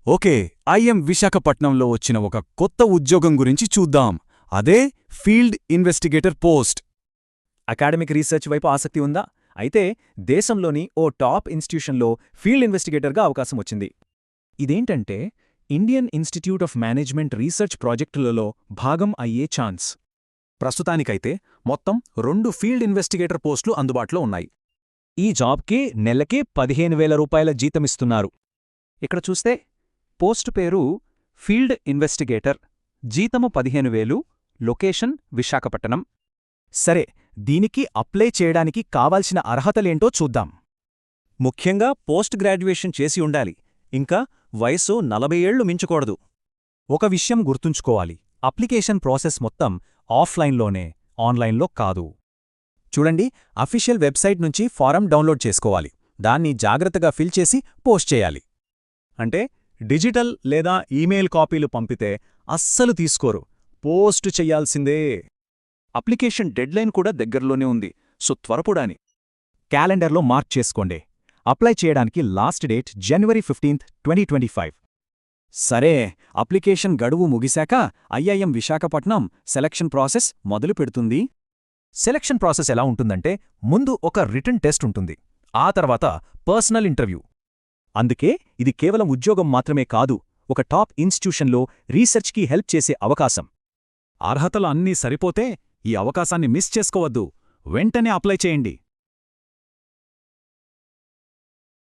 Okay, IIM విశాఖపట్నంలో వచ్చిన ఒక కొత్త ఉద్యోగం గురించి చూద్దాం. అదే field investigator post. Academic research వైపు ఆసక్తి ఉందా? అయితే దేశంలోని ఓ టాప్ ఇన్స్టిట్యూషన్లో ఫీల్డ్ ఇన్వెస్టిగేటర్గా అవకాశం వచ్చింది. ఇదేంటంటే Indian institute of management research ప్రాజెక్టులలో భాగం అయ్యే ఛాన్స్. ప్రస్తుతానికైతే మొత్తం 2 ఫీల్డ్ ఇన్వెస్టిగేటర్ పోస్టులు అందుబాటులో ఉన్నాయి. ఈ జాబ్కి నెలకి 15,000 రూపాయల జీతమిస్తున్నారు. ఇక్కడ చూస్తే పోస్టు పేరు ఫీల్డ్ ఇన్వెస్టిగేటర్, జీతము 15,000, లొకేషన్ విశాఖపట్నం. సరే, దీనికి అప్లై చేయడానికి కావాల్సిన అర్హతలేంటో చూద్దాం. ముఖ్యంగా పోస్ట్ గ్రాడ్యుయేషన్ చేసి ఉండాలి, ఇంకా వయసు 40 ఏళ్లు మించకూడదు. ఒక విషయం గుర్తుంచుకోవాలి, అప్లికేషన్ ప్రాసెస్ మొత్తం ఆఫ్లైన్లోనే, ఆన్లైన్లో కాదు. చూడండి, అఫీషియల్ వెబ్సైట్ నుంచి ఫారం డౌన్లోడ్ చేసుకోవాలి. దాన్ని జాగ్రత్తగా ఫిల్ చేసి పోస్ట్ చేయాలి. అంటే డిజిటల్ లేదా ఈమెయిల్ కాపీలు పంపితే అస్సలు తీసుకోరు, పోస్ట్ చెయ్యాల్సిందే. అప్లికేషన్ డెడ్లైన్ కూడా దగ్గరలోనే ఉంది, సో త్వరపడాని. క్యాలెండర్లో మార్క్ చేసుకోండి. అప్లై చేయడానికి లాస్ట్ డేట్ జనవరి 15, 2025. సరే, అప్లికేషన్ గడువు ముగిశాక ఐఐఎం విశాఖపట్నం సెలక్షన్ ప్రాసెస్ మొదలు పెడుతుంది. సెలక్షన్ ప్రాసెస్ ఎలా ఉంటుందంటే, ముందు ఒక రిటన్ టెస్ట్ ఉంటుంది, ఆ తర్వాత పర్సనల్ ఇంటర్వ్యూ. అందుకే ఇది కేవలం ఉద్యోగం మాత్రమే కాదు, ఒక టాప్ ఇన్స్టిట్యూషన్లో రీసెర్చ్కి హెల్ప్ చేసే అవకాశం. అర్హతలు అన్నీ సరిపోతే ఈ అవకాశాన్ని మిస్ చేసుకోవద్దు, వెంటనే అప్లై చేయండి.